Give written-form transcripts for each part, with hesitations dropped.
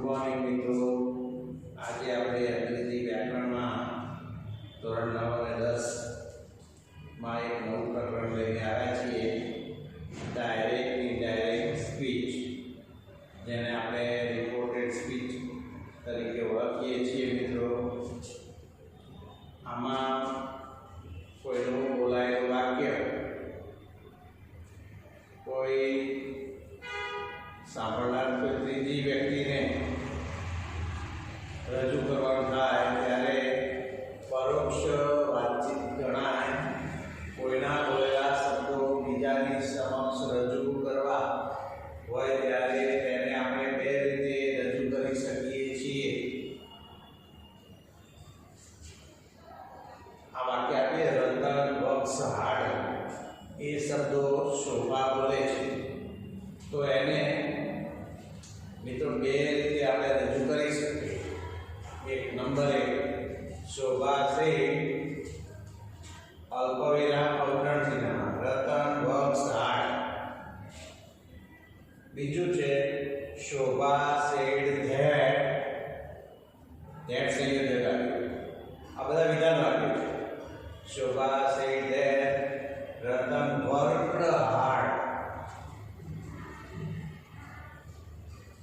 Morning મિત્રો, આજે આપણે અંગ્રેજી વ્યાકરણમાં ધોરણ 9 અને 10 માં એક નવું પ્રકરણ લઈને આવ્યા છીએ, ડાયરેક્ટ ઇનડાયરેક્ટ સ્પીચ, જેને આપણે રિપોર્ટેડ સ્પીચ તરીકે ઓળખીએ છીએ. મિત્રો, આમાં કોઈનું બોલાયેલું વાક્ય કોઈ સાંભળનાર કોઈ ત્રીજી વ્યક્તિને રજૂ કરવાનું થાય ત્યારે પરોક્ષ વાતચીત ગણાય. કોઈના બોલેલા શબ્દો બીજાની સમક્ષ રજૂ કરવા હોય ત્યારે તેને આપણે બે રીતે રજૂ કરી શકીએ છીએ. આ વાક્ય આપીએ, રતન વક્ષ હાડ, એ શબ્દો શોભા બોલે છે, તો એને મિત્રો બે રીતે આપણે રજૂ કરી શકીએ. એક નંબર 1, શોભા છે અલ્પવિરામ અવતરણ ચિહ્નમાં રતન વક્ષ હાડ. બીજું છે શોભા શેડ ધેટ સંયોજક આવ્યું. આ બધા વિધાન વાક્યો છે. શોભા શેડ ધેટ રતન વર્ગ હાડ.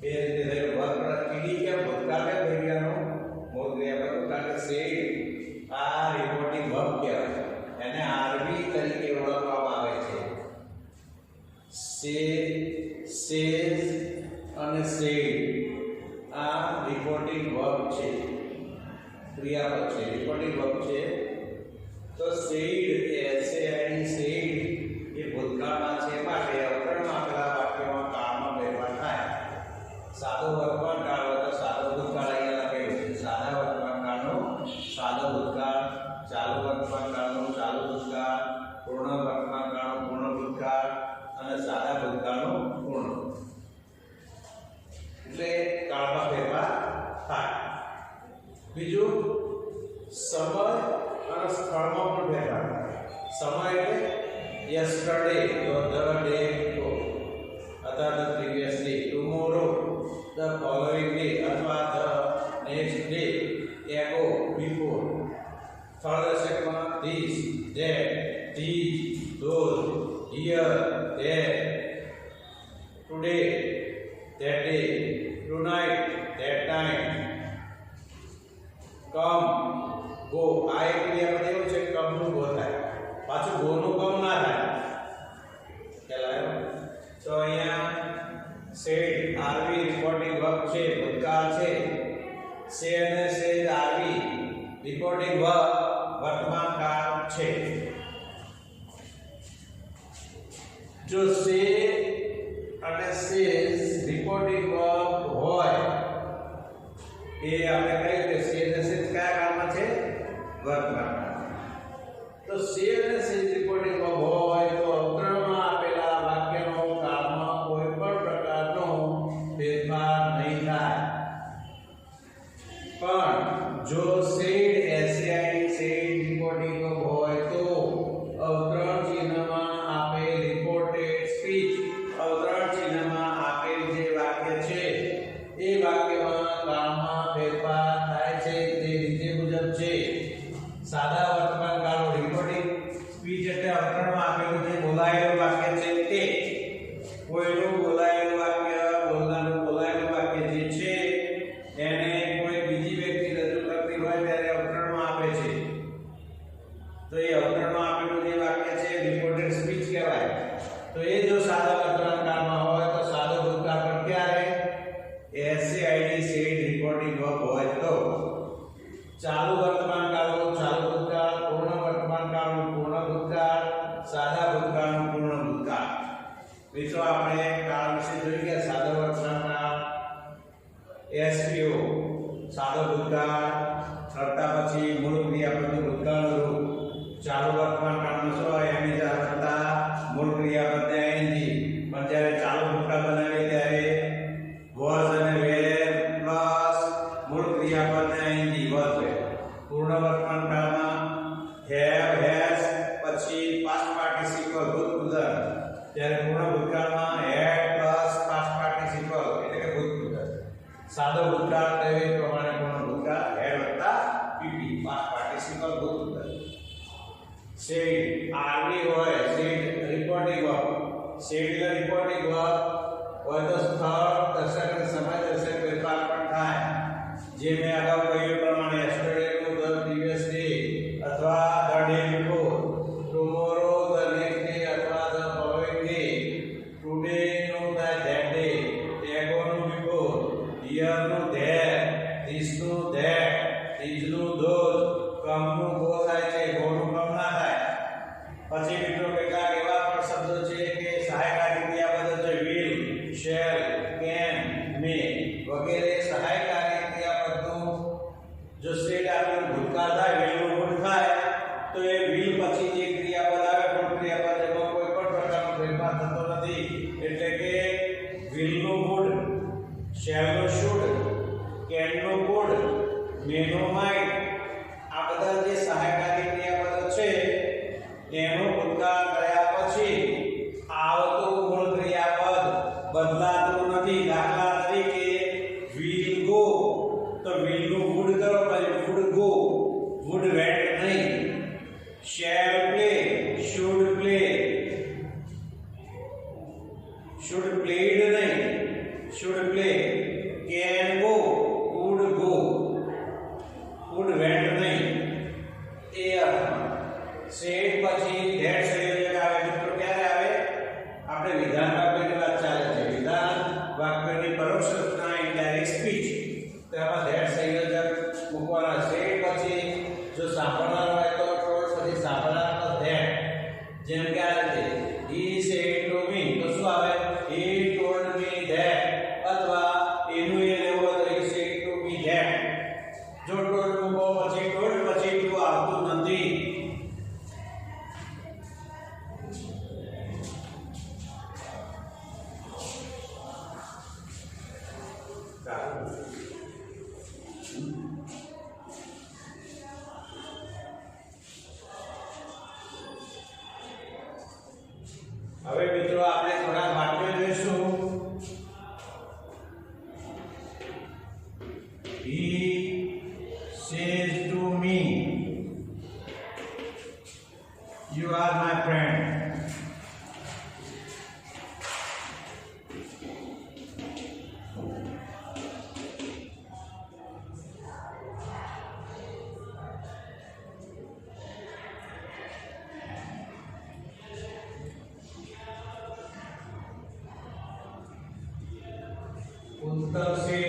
બે રીતે થયું. વર્ગ કીડી કે ભૂતકાળ કે ભૂતકાળનો મૂળ ક્રિયાપદ ભૂતકાળ કે શેડ, આ રિપોર્ટિંગ વર્બ કહેવાય. એને આરબી તરીકે ઓળખવામાં આવે છે. સેજ અને શેડ આ રિપોર્ટિંગ વર્બ છે, ક્રિયાપદ છે, રિપોર્ટિંગ વર્બ છે. તો શેડ એસએઆઈ શેડ એ ભૂતકાળમાં છે, માટે અવતરણમાં આપેલા વાક્યમાં કાળમાં ફેરફાર થાય. સાદો વર્તમાન કાળ હોય તો સાદો ભૂતકાળ અહીંયા લખેલું છે. સાદા વર્તમાન કાળનો સાદો ભૂતકાળ, ચાલુ વર્તમાન કાળનો ચાલુ ભૂતકાળ, પૂર્ણ વર્તમાન કાળનો પૂર્ણ ભૂતકાળ અને સાદા ભૂતકાળનો પૂર્ણ. એટલે કાળમાં ફેરફાર થાય. બીજું, સમય અને સ્થળમાં પણ ફેરફાર થાય. સમય એટલે yesterday, the day before, અથવા the previous day, tomorrow, the following day, અથવા the next day, ago, before. સ્થળદર્શકમાં this, that, these, those, here, there, today, that day, tonight, that night, come, go. આ એક ક્રિયાપદ એવું છે કે come નું go થાય, પાછું go નું come ના થાય. ખ્યાલ આવ્યો? તો અહીંયા સેડ આરવી રિપોર્ટિંગ વર્બ છે, ભૂતકાળ છે. સે અને સેડ આરવી રિપોર્ટિંગ વર્બ વર્તમાન કાળ છે. જો સે અને સેજ રિપોર્ટિંગ વર્બ હોય, એ આપણે કહીએ કે સે અને સેજ કયા કાળમાં છે? વર્તમાન કાળ. તો સે અને સેજ રિપોર્ટિંગ વર્બ હોય તો અવતરણમાં આપેલા વાક્યનો કાળમાં કોઈ પણ પ્રકારનો ફેરફાર નહીં થાય. પણ જો સેડ એસઆઈ સેડ રિપોર્ટિંગ વર્બ હોય તો અવતરણ ચિહ્નમાં આપેલ રિપોર્ટેડ સ્પીચ, અવતરણ ચિહ્નમાં આપેલ જે વાક્ય છે એ વાક્યમાં કાળમાં ફેરફાર થાય છે. તે રીતે મુજબ છે. સાદા વર્તમાન કાળનો રિપોર્ટિંગ સ્પીચ એટલે અવતરણમાં આપેલું જે બોલાયેલું વાક્ય છે તે. કોઈનું બોલાયેલું વાક્ય, બોલનારનું બોલાયેલું વાક્ય જે છે એને કોઈ બીજી વ્યક્તિ રજૂ કરતી હોય ત્યારે અવતરણમાં આપે છે. તો એ અવતરણમાં આપેલું જે વાક્ય છે રિપોર્ટેડ સ્પીચ કહેવાય. તો એ જો સાદા વર્તમાન કાળમાં હોય તો સાદો ભૂતકાળ પર ક્યારે? એસએઆઈડી સેડ રિપોર્ટિંગ વર્બ હોય તો. ચાલુ વર્તમાન કાળનો ચાલુ ભૂતકાળ, પૂર્ણ વર્તમાન કાળનો પૂર્ણ ભૂતકાળ, સાદા ભૂતકાળનો પૂર્ણ ભૂતકાળ. મિત્રો, આપણે કાળ વિશે જોઈ ગયા. સાદો વર્તમાન કાળ એસપીઓ, સાદો ભૂતકાળ, કરતા પછી મૂળ ક્રિયાપદનું ભૂતકાળનું રૂપ. ચાલુ વર્તમાન કાળનો શું હોય? એની જાણતા મૂળ ક્રિયાપદને એનજી. પણ જ્યારે ચાલુ ભૂતકાળ બનાવીએ ત્યારે was અને were પ્લસ મૂળ ક્રિયાપદને એનજી was હોય. પૂર્ણ વર્તમાન કાળમાં have has પછી past participle ભૂતપૂર્વ. ત્યારે પૂર્ણ ભૂતકાળમાં had પ્લસ past participle એટલે કે ભૂતપૂર્વ. સાદો said RV હોય said reporting verb said એટલે reporting verb હોય તો સ્થળ દર્શક અને સમય દર્શક ફેરફાર પણ થાય જે મેં અગાઉ કહ્યું પ્રમાણે yesterday નું the previous day અથવા the day before tomorrow the next day અથવા the following day today નું that day ago નું before here નું there this નું that these નું those come નું go થાય છે go નું come ના થાય પછી મિત્રો કેટલાક એવા પણ શબ્દો છે કે સહાયકારી ક્રિયાપદ છે will shall can may વગેરે સહાયકારી ક્રિયાપદનું જો સેટ આપણે ભૂતકાળ થાય will નું would થાય તો એ will પછી જે ક્રિયાપદ આવે પણ ક્રિયાપદ એમાં કોઈ પણ પ્રકારનો ફેરફાર થતો નથી એટલે કે will નું would shall નું should can નું could may નું might આ બધા જે સહાયકારી ક્રિયાપદો છે એનો ભૂતકાળ કર્યા પછી આવતું મૂળ ક્રિયાપદ બદલાતું નથી દાખલા તરીકે will go તો will નું would કરો પછી would go would went નહીં shall play should play should played નહીં should play can go would go would went નહીં એ અર્થમાં સેટ પછી ધેટ સંયોજક આવે મિત્રો ક્યારે આવે આપણે વિધાન વાક્યની વાત ચાલે છે વિધાન વાક્યની પરોક્ષ રચના ઇનડાયરેક્ટ સ્પીચ તેમાં ધેટ સંયોજક મૂકવાના સેટ પછી જો સાંભળનાર હોય તો ટોલ્ડ પછી સાંભળનાર તો ધેટ જેમ કે આ રીતે he said to me તો શું આવે he told me that અથવા એનું એ લેવું હોય તો he said to me that જો ટોલ્ડ મૂકો પછી ટોલ્ડ પછી ટુ આવતું નથી હવે મિત્રો આપણે થોડા વાક્યો જોઈશું he says to me you are my friend उत्तर से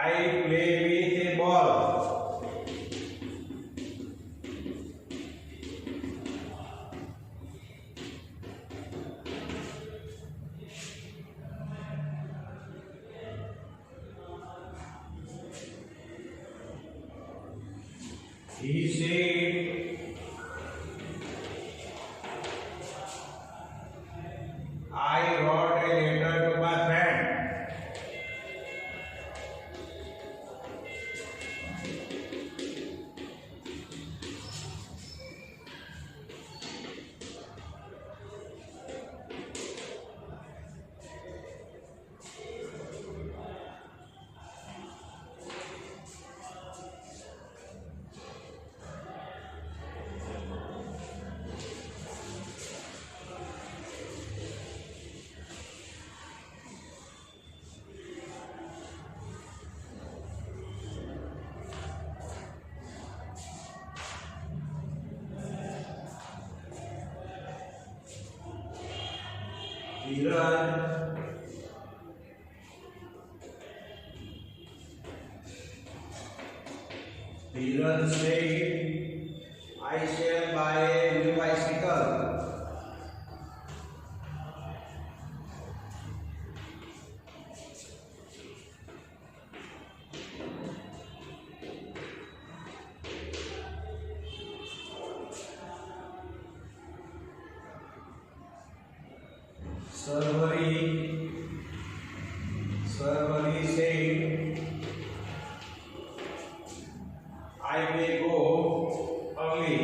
I play with a ball he said I wrote a letter to my friend. Dhiran said, I shall buy a new bicycle. Sarvari said, I may go early.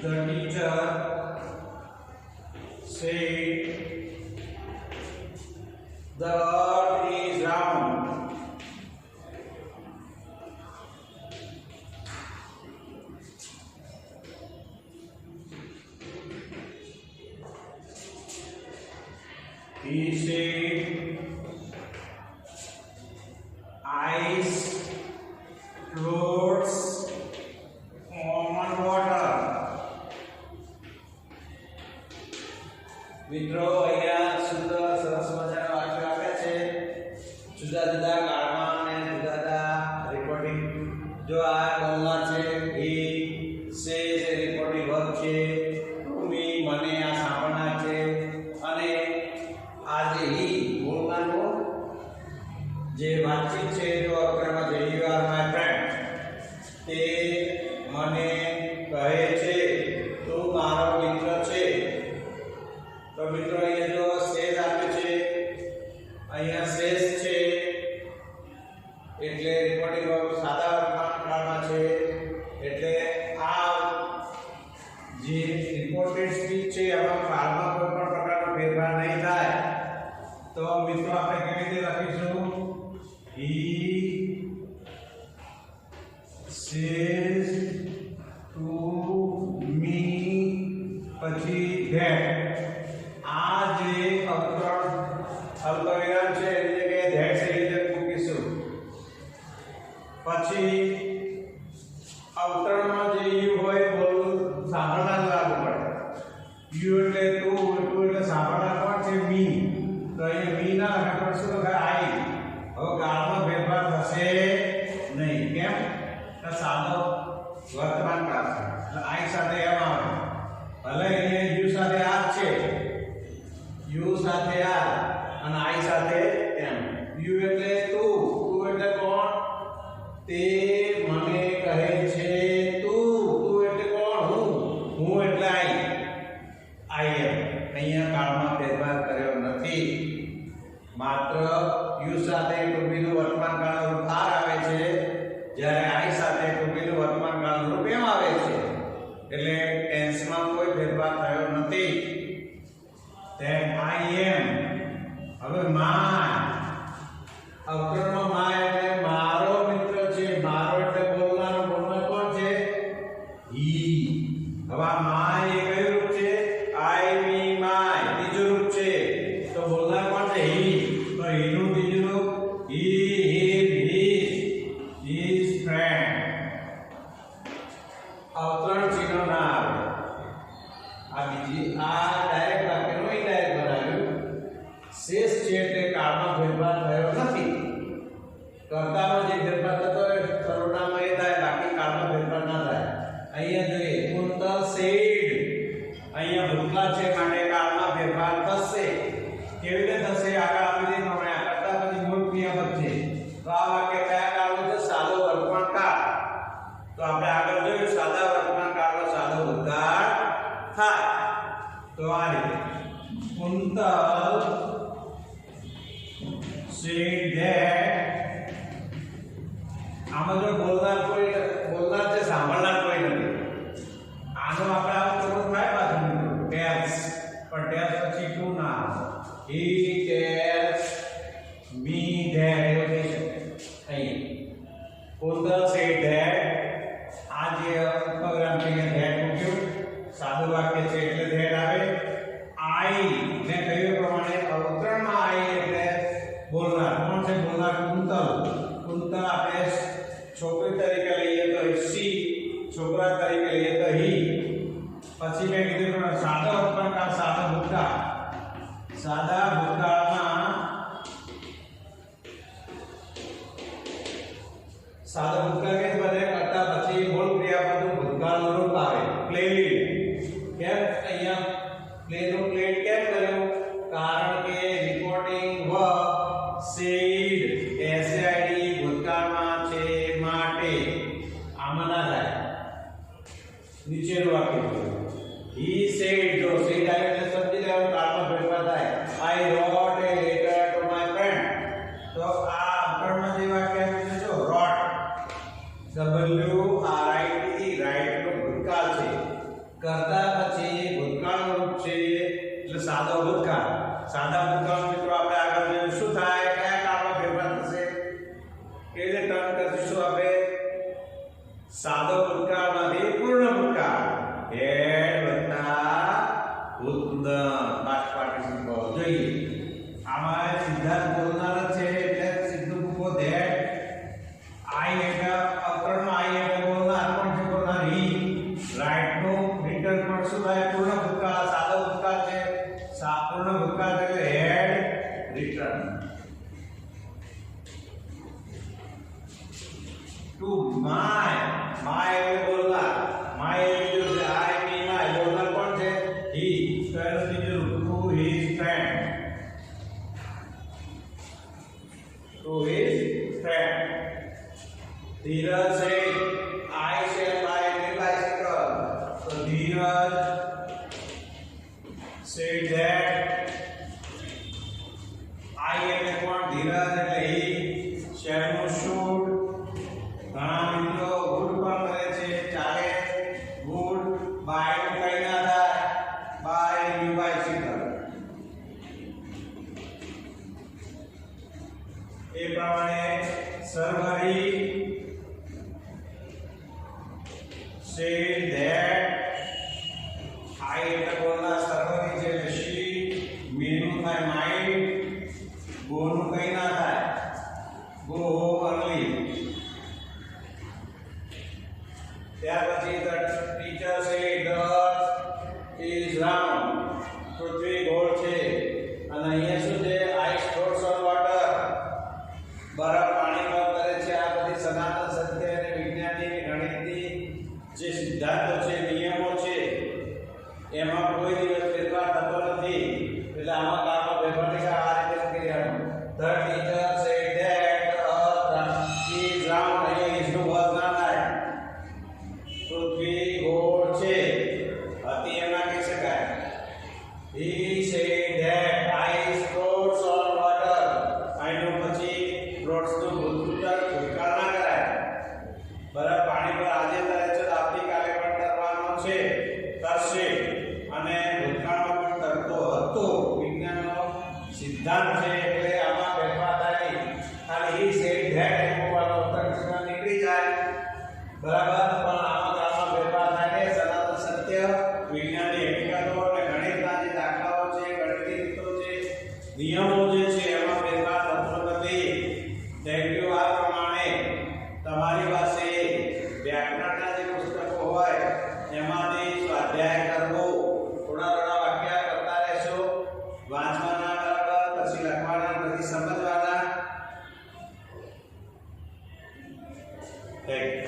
The teacher said the earth is round. He said ice floats on water. મિત્રો અહીંયા સુંદર સરસ મજાના વાક્યો આપ્યા છે જુદા જુદા કાળમાં અને જુદા જુદા રિપોર્ટિંગ. જો આ બોલનાર છે he says A reporting verb છે. to me મને આ સાંભળનાર છે. અને આ જે he બોલનારનો જે વાતચીત છે જો અક્ષરમાં જે you are my friend તે મને કહે છે તું મારો મિત્ર છે. તો મિત્રો અહીંયા જો સેજ આપે છે અહીંયા સેજ છે એટલે રિપોર્ટિંગ વર્બ સાદા વર્તમાન કાળમાં છે. એટલે આ જે રિપોર્ટેડ સ્પીચ છે એમાં કાળમાં કોઈ પણ પ્રકારનો ફેરફાર નહીં થાય. તો મિત્રો આપણે કેવી રીતે લખીશું he says to me પછી that આ જે અલ્પવિરામ છે એટલે કે that છે એટલે મૂકીશું. પછી અવતરણમાં જે યુ હોય બોલવું સાંભળનાર લાગુ પડે. યુ એટલે તું એટલે સાંભળનાર કોણ છે મી. તો અહીંયા મી ના લખે પણ શું લખાય આઈ. હવે કાળમાં ફેરફાર થશે નહીં. કેમ? તો સાદો વર્તમાન કાળ છે એટલે આઈ સાથે એમ આવે. ભલે અહીંયા યુ સાથે આ છે યુ સાથે આ અને આઈ સાથે એમ. યુ એટલે તું એટલે કોણ તે મને કહે છે તું એટલે કોણ હું એટલે આઈ એમ. અહીંયા કાળમાં ફેરફાર કર્યો નથી. માત્ર યુ સાથે ટુબીનું વર્તમાન કાળનું રૂપ આર આવે છે જ્યારે આઈ સાથે ટુબીનું વર્તમાન કાળનું રૂપ એમ આવે છે. એટલે ટેન્સમાં કોઈ ફેરફાર થયો નથી. that I am. હવે my અવતરણમાં my એટલે મારો મિત્ર છે. મારો એટલે બોલનાર કોણ છે he. હવે આ my એ કયું રૂપ છે I me my ત્રીજું રૂપ છે. તો બોલનાર કોણ છે he. તો he નું ત્રીજું રૂપ he his friend. અવતરણ ચિહ્ન ના આવે. આ બીજી આ ડાયરેક્ટ વાક્યનો ઇનડાયરેક્ટ બનાવ્યું. શેષ છે એટલે કાળમાં ફેરફાર થયો નથી. કર્તામાં જે ફેરફાર થતો હોય સર્વનામમાં એ થાય બાકી કાળમાં ફેરફાર ના થાય. અહીંયા જોઈએ કુંતલ સેડ અહીંયા ભૂતકાળ છે માટે કાળમાં ફેરફાર થશે. કેવી રીતે થશે આગળ આપી દીધું પ્રમાણે આ કરતા પછી મૂળ ક્રિયાપદ છે. તો આ વાક્ય કયા કાળનું છે સાદો વર્તમાન કાળ. તો આપણે આગળ જોયું સાદા વર્તમાન કાળનો સાદો ભૂતકાળ થાય. તો આ રીતે કુંતલ said that આમાં જો બોલનાર છે સાંભળનાર કોઈ નથી. આનો આપણે આવું કરવું થાય પાછું ટેલ્સ પણ ટેલ્સ પછી ટુ ના he tells me that એવું થઈ શકે. અહીંયા કુંતલ said that આ જે પ્રોગ્રામ છે that મૂક્યું સાદું વાક્ય છે એટલે that આવે. I ને કહ્યું પ્રમાણે અવતરણમાં I એટલે બોલનાર કોણ છે બોલનાર કુંતલ આપણે છોકરી તરીકે લઈએ તો she, છોકરા તરીકે લઈએ તો he. પછી મેં કીધું પ્રમાણે સાદો વર્તમાન કાળ સાદા ભૂતકાળ. સાદા ભૂતકાળમાં સાદા ભૂતકાળ કે બને કરતા પછી મૂળ ક્રિયાપદનું ભૂતકાળનું રૂપ આવે પ્લેલી. કેમ અહીંયા પ્લેનું પ્લેટ કેમ કર્યું? કારણ કે રિપોર્ટિંગ વર્બ said SAID ભૂતકાળમાં છે માટે આમાં ના થાય. નીચેનું વાક્ય he said જો said આવે એટલે સમજી લેવાનું કાળમાં ફેરફાર થાય. I wrote a letter to my friend. તો આ અવતરણમાં જે વાક્ય આપ્યું છે જો wrote W R I T E write નો ભૂતકાળ છે. સાદો ભૂતકાળમાંથી પૂર્ણ ભૂતકાળ હેડ વત્તા ઉત્તમ પાસ્ટ પાર્ટિસિપલ જોઈએ. આમાં સિદ્ધાંત બોલનાર જ છે એટલે સીધું મૂકો ધેટ. આઈ એટલે અવતરણમાં આઈ એટલે બોલનાર પણ છે બોલનાર હી. રાઈટ નું રિટર્ન પણ શું થાય પૂર્ણ ભૂતકાળ સાદો ભૂતકાળ છે. પૂર્ણ ભૂતકાળ એટલે હેડ રિટર્ન. ટુ માય માય એટલે બોલનાર. માય એટલે જો આઈ મી માય બોલનાર કોણ છે હી. તો એનું બીજું to his friend. To his friend. ધીરજ છે આઈ છે બાય એટલે બાયસિકલ. તો ધીરજ said that I એટલે કોણ ધીરજ એટલે હી. શેરનું શૂટ. ઘણા મિત્રો ગુડ પણ કરે છે ચાલે ગુડ. બાય નું કઈ ના થાય બાય યુ બાયસિકલ. એ પ્રમાણે સર્વરી said that I એટલે બોલના સર્વરી છે એટલે she. મેનું થાય માઇન્ડ. ગો નું કઈ ના થાય ગો અર્લી. ત્યાર પછી the teacher said the earth is round. પૃથ્વી ગોળ છે. અને અહીંયા શું છે ice floats on water. બરફ પાણી પર તરે છે. આ બધી સનાતન સત્ય અને વિજ્ઞાનની ગણિતની જે સિદ્ધાંતો છે નિયમો છે એમાં કોઈ દિવસ ફેરફાર થતો નથી. એટલે આમાં કામમાં ફેરફાર થઈ આ રીતે લખી દેવાનું. The teacher said that the earth is round. અહીંયા is નું વર્ગ ના થાય. પૃથ્વી ગોળ છે. હતી એમ ના કહી શકાય. He said that ice floats on water. આનું પછી floats નું ભૂતકાળ ના કરાય. બરફ પાણી પર આજે તરે છે તો આવતીકાલે પણ તરવાનો છે તરશે. અને ભૂતકાળમાં પણ તરતો હતો. વિજ્ઞાનનો સિદ્ધાંત છે એટલે આમાં ફેરફાર થાય નહીં. ખાલી he said that એમ બોલવાનો અવતરણ નીકળી જાય બરાબર. પણ આમાં કામમાં ફેરફાર થાય નહીં. સનાતન સત્ય વિજ્ઞાનની હકીકતો અને ગણિતના જે દાખલાઓ છે ગણિતની રીતો છે નિયમો જે છે એમાં ફેરફાર થતો નથી. Thank you. આ પ્રમાણે તમારી પાસે વ્યાકરણના જે પુસ્તકો હોય એમાંથી સ્વાધ્યાય કરવો. થોડા થોડા વાક્ય કરતા રહેશો. વાંચવાના બરાબર પછી લખવાના પછી સમજવાના. Thank you.